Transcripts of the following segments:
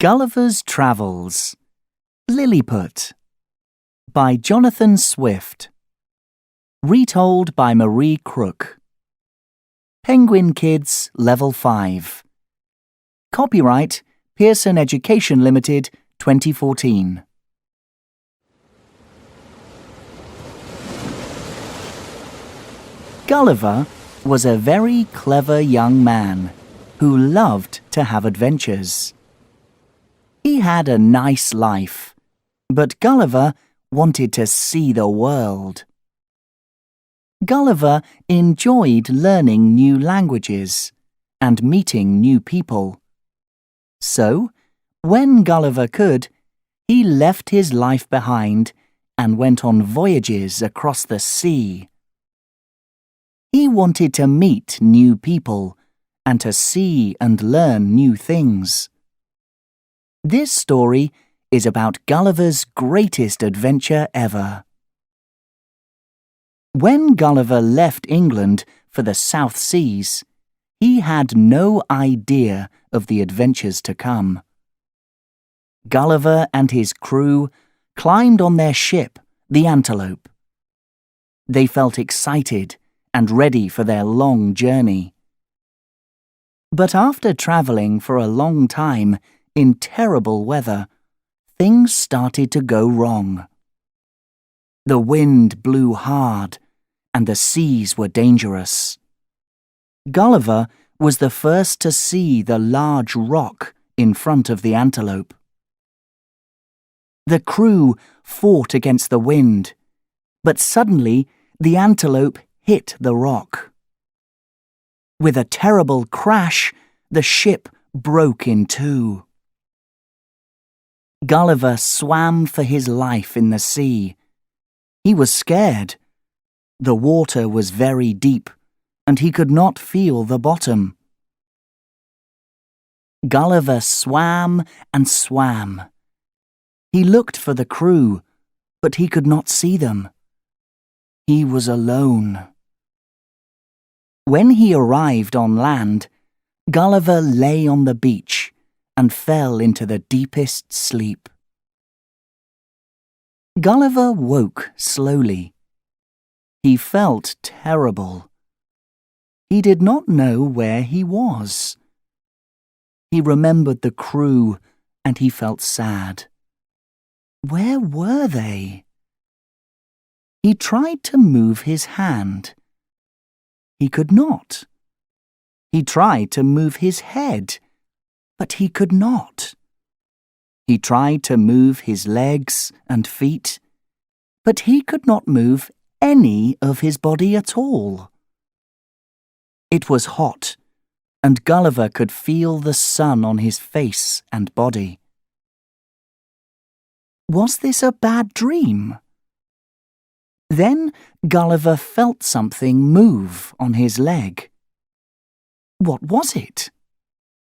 Gulliver's Travels, Lilliput, by Jonathan Swift. Retold by Marie Crook. Penguin Kids, Level 5. Copyright Pearson Education Limited, 2014. Gulliver was a very clever young man who loved to have adventures. He had a nice life, but Gulliver wanted to see the world. Gulliver enjoyed learning new languages and meeting new people. So, when Gulliver could, he left his life behind and went on voyages across the sea. He wanted to meet new people and to see and learn new things. This story is about Gulliver's greatest adventure ever. When Gulliver left England for the South Seas, he had no idea of the adventures to come. Gulliver and his crew climbed on their ship, the Antelope. They felt excited and ready for their long journey. But after travelling for a long time in terrible weather, things started to go wrong. The wind blew hard, and the seas were dangerous. Gulliver was the first to see the large rock in front of the Antelope. The crew fought against the wind, but suddenly the Antelope hit the rock. With a terrible crash, the ship broke in two. Gulliver swam for his life in the sea. He was scared. The water was very deep, and he could not feel the bottom. Gulliver swam and swam. He looked for the crew, but he could not see them. He was alone. When he arrived on land, Gulliver lay on the beach and fell into the deepest sleep. Gulliver woke slowly. He felt terrible. He did not know where he was. He remembered the crew and he felt sad. Where were they? He tried to move his hand. He could not. He tried to move his head, but he could not. He tried to move his legs and feet, but he could not move any of his body at all. It was hot, and Gulliver could feel the sun on his face and body. Was this a bad dream? Then Gulliver felt something move on his leg. What was it?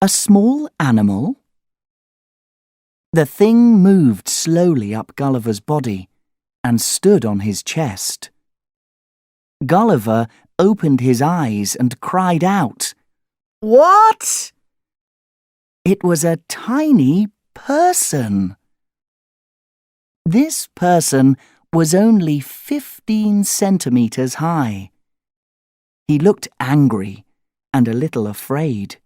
A small animal? The thing moved slowly up Gulliver's body and stood on his chest. Gulliver opened his eyes and cried out, "What?" It was a tiny person. This person was only 15 centimeters high. He looked angry and a little afraid.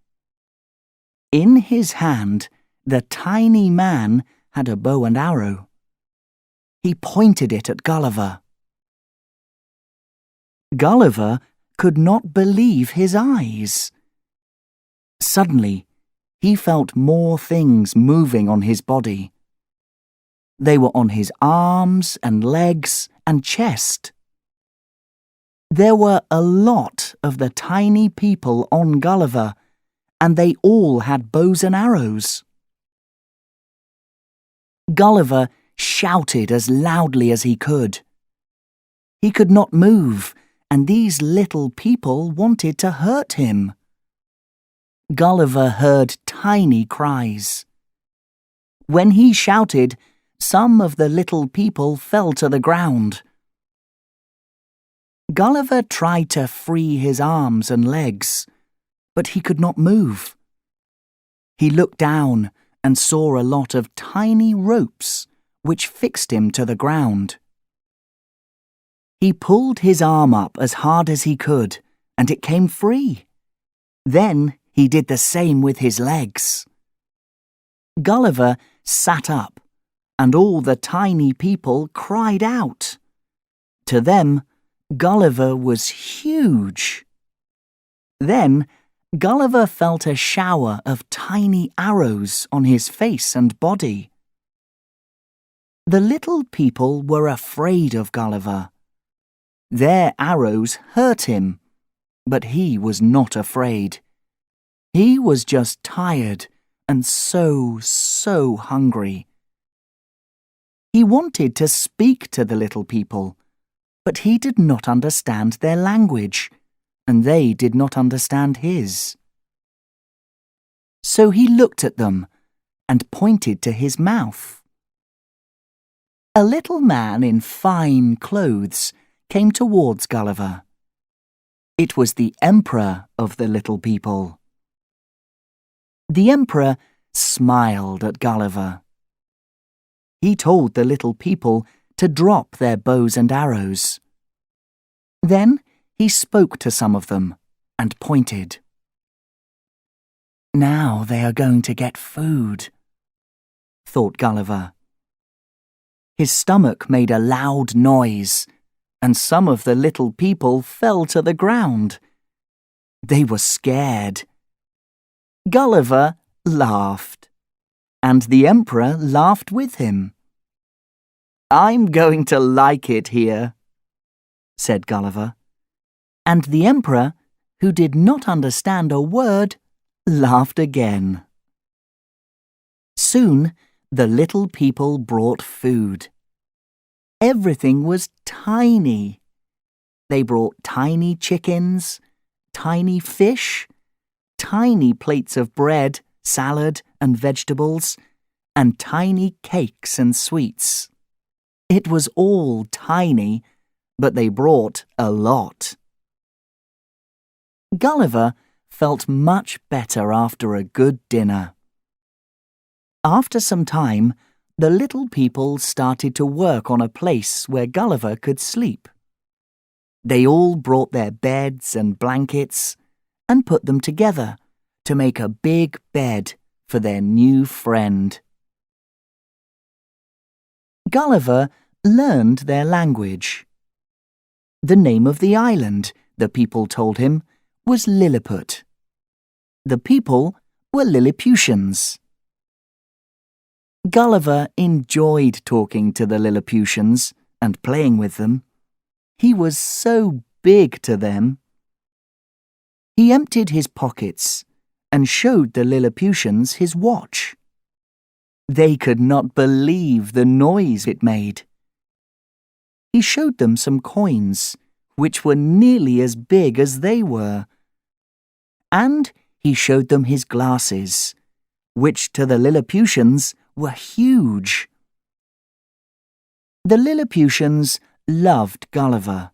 In his hand, the tiny man had a bow and arrow. He pointed it at Gulliver. Gulliver could not believe his eyes. Suddenly, he felt more things moving on his body. They were on his arms and legs and chest. There were a lot of the tiny people on Gulliver, and they all had bows and arrows. Gulliver shouted as loudly as he could. He could not move, and these little people wanted to hurt him. Gulliver heard tiny cries. When he shouted, some of the little people fell to the ground. Gulliver tried to free his arms and legs, but he could not move. He looked down and saw a lot of tiny ropes which fixed him to the ground. He pulled his arm up as hard as he could, and it came free. Then he did the same with his legs. Gulliver sat up, and all the tiny people cried out. To them, Gulliver was huge. Then Gulliver felt a shower of tiny arrows on his face and body. The little people were afraid of Gulliver. Their arrows hurt him, but he was not afraid. He was just tired and so hungry. He wanted to speak to the little people, but he did not understand their language, and they did not understand his. So he looked at them and pointed to his mouth. A little man in fine clothes came towards Gulliver. It was the emperor of the little people. The emperor smiled at Gulliver. He told the little people to drop their bows and arrows. Then he spoke to some of them and pointed. Now they are going to get food, thought Gulliver. His stomach made a loud noise, and some of the little people fell to the ground. They were scared. Gulliver laughed, and the emperor laughed with him. I'm going to like it here, said Gulliver. And the emperor, who did not understand a word, laughed again. Soon the little people brought food. Everything was tiny. They brought tiny chickens, tiny fish, tiny plates of bread, salad and vegetables, and tiny cakes and sweets. It was all tiny, but they brought a lot. Gulliver felt much better after a good dinner. After some time, the little people started to work on a place where Gulliver could sleep. They all brought their beds and blankets and put them together to make a big bed for their new friend. Gulliver learned their language. The name of the island, the people told him, was Lilliput. The people were Lilliputians. Gulliver enjoyed talking to the Lilliputians and playing with them. He was so big to them. He emptied his pockets and showed the Lilliputians his watch. They could not believe the noise it made. He showed them some coins, which were nearly as big as they were. And he showed them his glasses, which to the Lilliputians were huge. The Lilliputians loved Gulliver.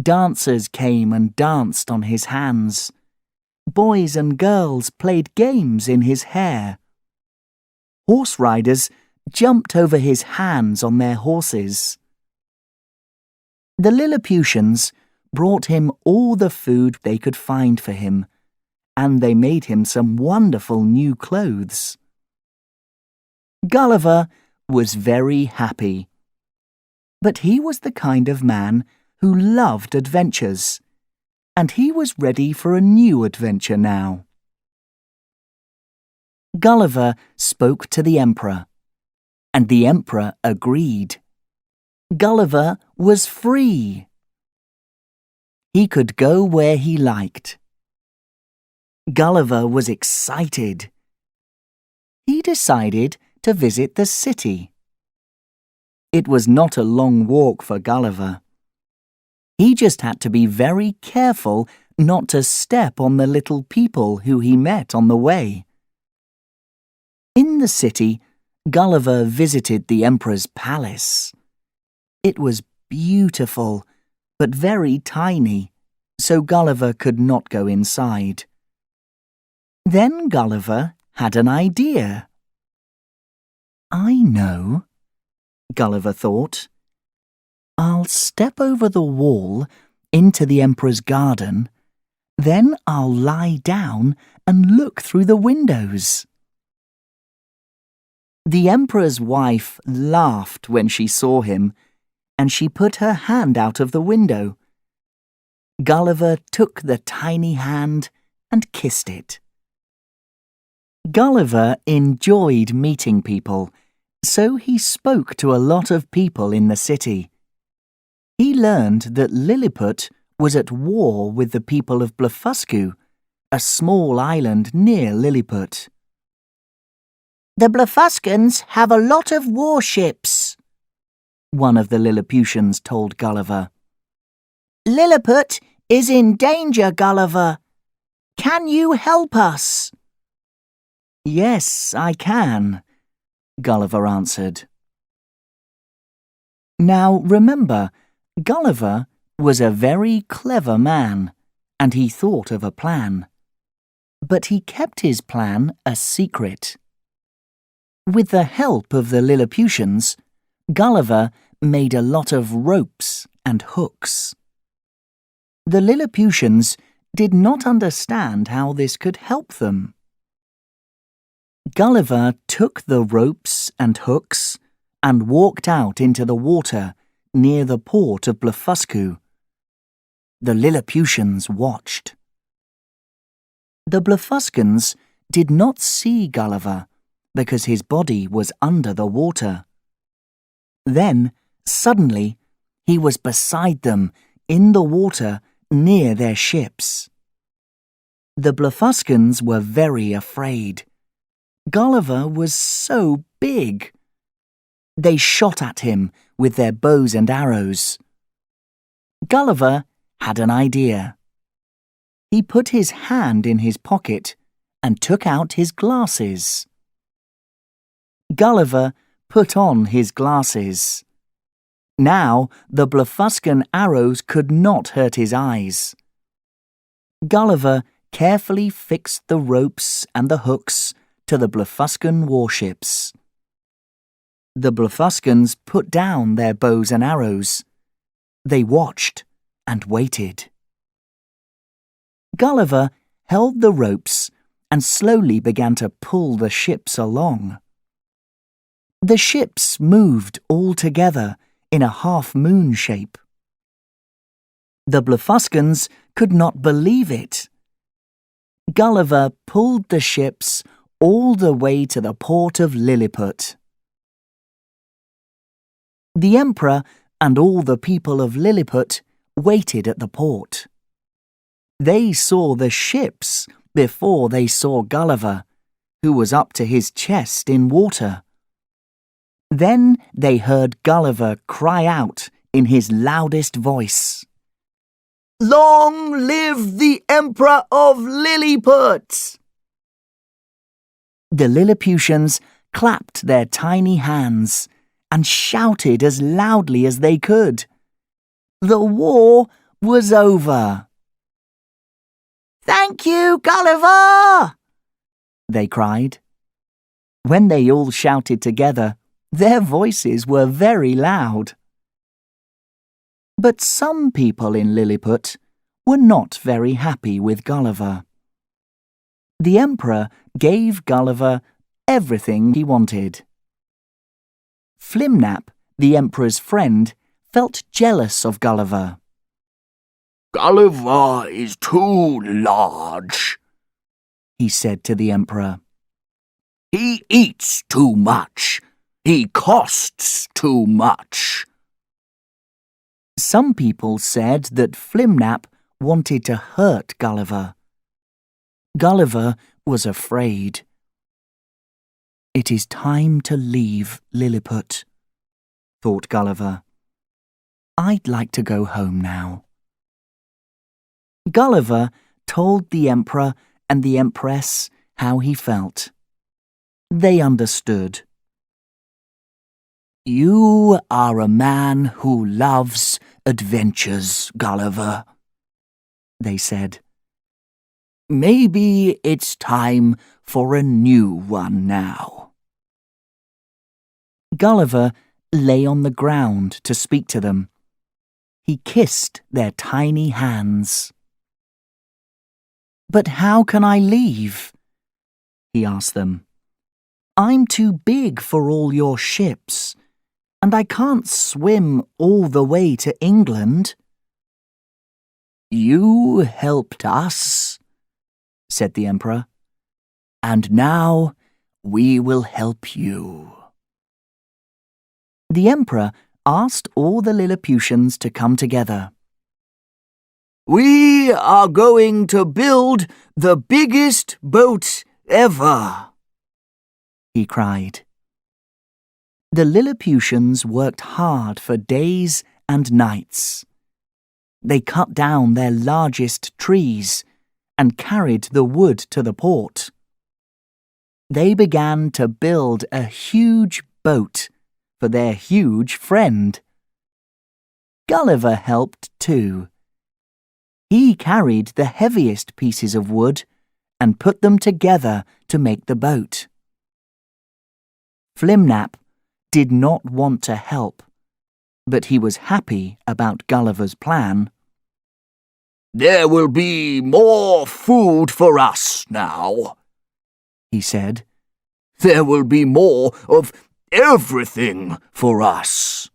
Dancers came and danced on his hands. Boys and girls played games in his hair. Horse riders jumped over his hands on their horses. The Lilliputians brought him all the food they could find for him, and they made him some wonderful new clothes. Gulliver was very happy. But he was the kind of man who loved adventures, and he was ready for a new adventure now. Gulliver spoke to the emperor, and the emperor agreed. Gulliver was free. He could go where he liked. Gulliver was excited. He decided to visit the city. It was not a long walk for Gulliver. He just had to be very careful not to step on the little people who he met on the way. In the city, Gulliver visited the emperor's palace. It was beautiful, but very tiny, so Gulliver could not go inside. Then Gulliver had an idea. I know, Gulliver thought. I'll step over the wall into the Emperor's garden, then I'll lie down and look through the windows. The Emperor's wife laughed when she saw him, and she put her hand out of the window. Gulliver took the tiny hand and kissed it. Gulliver enjoyed meeting people, so he spoke to a lot of people in the city. He learned that Lilliput was at war with the people of Blefuscu, a small island near Lilliput. "The Blefuscans have a lot of warships," one of the Lilliputians told Gulliver. "Lilliput is in danger, Gulliver. Can you help us?" "Yes, I can," Gulliver answered. Now remember, Gulliver was a very clever man, and he thought of a plan. But he kept his plan a secret. With the help of the Lilliputians, Gulliver made a lot of ropes and hooks. The Lilliputians did not understand how this could help them. Gulliver took the ropes and hooks and walked out into the water near the port of Blefuscu. The Lilliputians watched. The Blefuscans did not see Gulliver because his body was under the water. Then, suddenly, he was beside them in the water near their ships. The Blefuscans were very afraid. Gulliver was so big. They shot at him with their bows and arrows. Gulliver had an idea. He put his hand in his pocket and took out his glasses. Gulliver put on his glasses. Now the Blefuscan arrows could not hurt his eyes. Gulliver carefully fixed the ropes and the hooks to the Blefuscan warships. The Blefuscans put down their bows and arrows. They watched and waited. Gulliver held the ropes and slowly began to pull the ships along. The ships moved all together in a half-moon shape. The Blefuscans could not believe it. Gulliver pulled the ships all the way to the port of Lilliput. The Emperor and all the people of Lilliput waited at the port. They saw the ships before they saw Gulliver, who was up to his chest in water. Then they heard Gulliver cry out in his loudest voice, "Long live the Emperor of Lilliput!" The Lilliputians clapped their tiny hands and shouted as loudly as they could. The war was over. "Thank you, Gulliver!" they cried. When they all shouted together, their voices were very loud. But some people in Lilliput were not very happy with Gulliver. The Emperor gave Gulliver everything he wanted. Flimnap, the Emperor's friend, felt jealous of Gulliver. "Gulliver is too large," he said to the Emperor. "He eats too much. He costs too much." Some people said that Flimnap wanted to hurt Gulliver. Gulliver was afraid. It is time to leave Lilliput, thought Gulliver. I'd like to go home now. Gulliver told the Emperor and the Empress how he felt. They understood. "You are a man who loves adventures, Gulliver," they said. Maybe it's time for a new one now. Gulliver lay on the ground to speak to them. He kissed their tiny hands. "But how can I leave?" he asked them. "I'm too big for all your ships, and I can't swim all the way to England." "You helped us," said the Emperor, "and now we will help you." The Emperor asked all the Lilliputians to come together. "We are going to build the biggest boat ever," he cried. The Lilliputians worked hard for days and nights. They cut down their largest trees and carried the wood to the port. They began to build a huge boat for their huge friend. Gulliver helped too. He carried the heaviest pieces of wood and put them together to make the boat. Flimnap did not want to help, but he was happy about Gulliver's plan. "There will be more food for us now," he said. "There will be more of everything for us."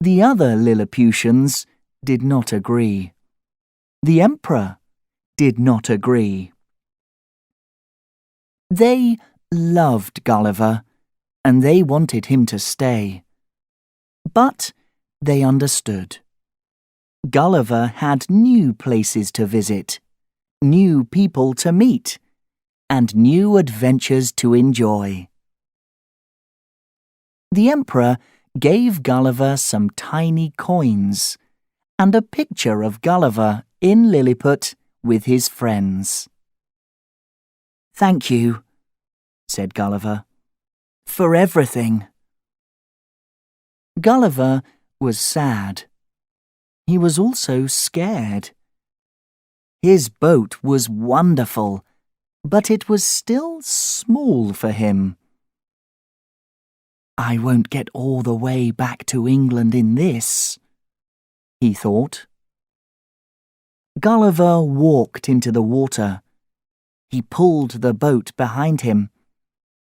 The other Lilliputians did not agree. The Emperor did not agree. They loved Gulliver, and they wanted him to stay. But they understood. Gulliver had new places to visit, new people to meet, and new adventures to enjoy. The Emperor gave Gulliver some tiny coins and a picture of Gulliver in Lilliput with his friends. "Thank you," said Gulliver, "for everything." Gulliver was sad. He was also scared. His boat was wonderful, but it was still small for him. "I won't get all the way back to England in this," he thought. Gulliver walked into the water. He pulled the boat behind him.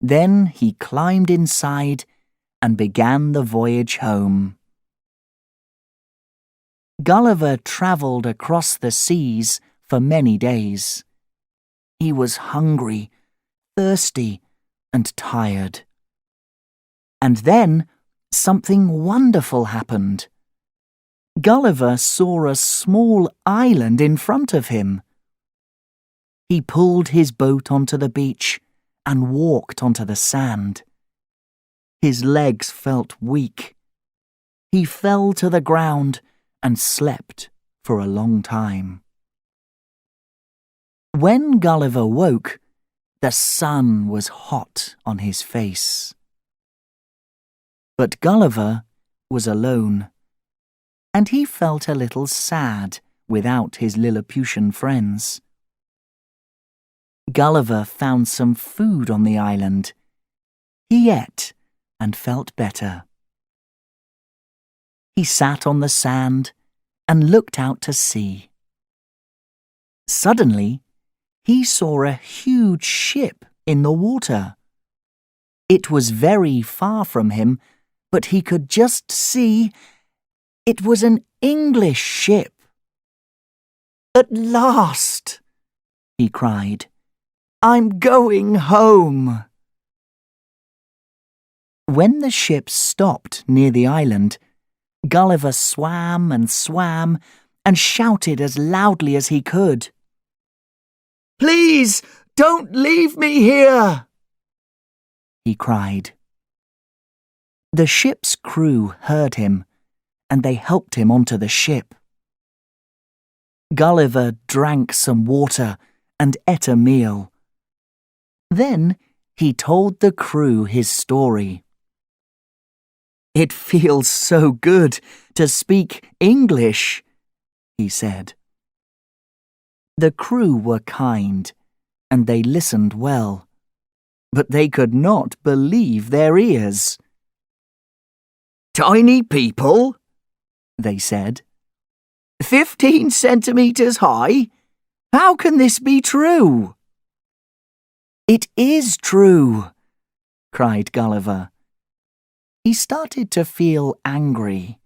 Then he climbed inside and began the voyage home. Gulliver travelled across the seas for many days. He was hungry, thirsty, and tired. And then something wonderful happened. Gulliver saw a small island in front of him. He pulled his boat onto the beach and walked onto the sand. His legs felt weak. He fell to the ground and slept for a long time. When Gulliver woke, the sun was hot on his face. But Gulliver was alone, and he felt a little sad without his Lilliputian friends. Gulliver found some food on the island. He ate and felt better. He sat on the sand and looked out to sea. Suddenly, he saw a huge ship in the water. It was very far from him, but he could just see it was an English ship. "At last!" he cried. "I'm going home." When the ship stopped near the island, Gulliver swam and shouted as loudly as he could. "Please, don't leave me here!" he cried. The ship's crew heard him, and they helped him onto the ship. Gulliver drank some water and ate a meal. Then he told the crew his story. "It feels so good to speak English," he said. The crew were kind, and they listened well, but they could not believe their ears. Tiny people, they said. 15 centimetres high? How can this be true? It is true, cried Gulliver. He started to feel angry.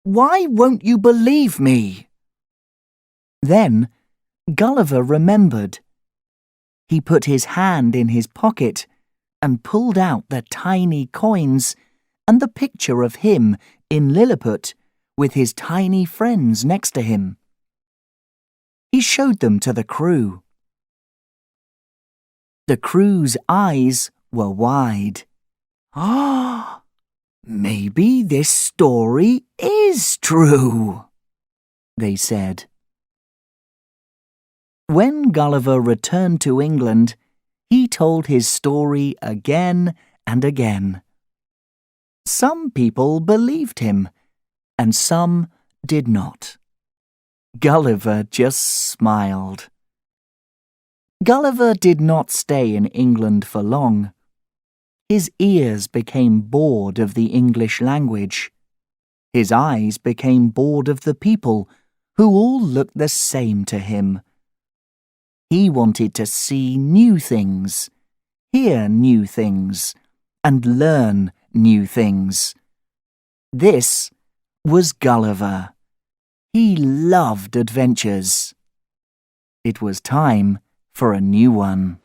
Why won't you believe me? Then Gulliver remembered. He put his hand in his pocket and pulled out the tiny coins and the picture of him in Lilliput with his tiny friends next to him. He showed them to the crew. The crew's eyes were wide. Ah, maybe this story is true, they said. When Gulliver returned to England, he told his story again and again. Some people believed him, and some did not. Gulliver just smiled. Gulliver did not stay in England for long. His ears became bored of the English language. His eyes became bored of the people, who all looked the same to him. He wanted to see new things, hear new things, and learn new things. This was Gulliver. He loved adventures. It was time for a new one.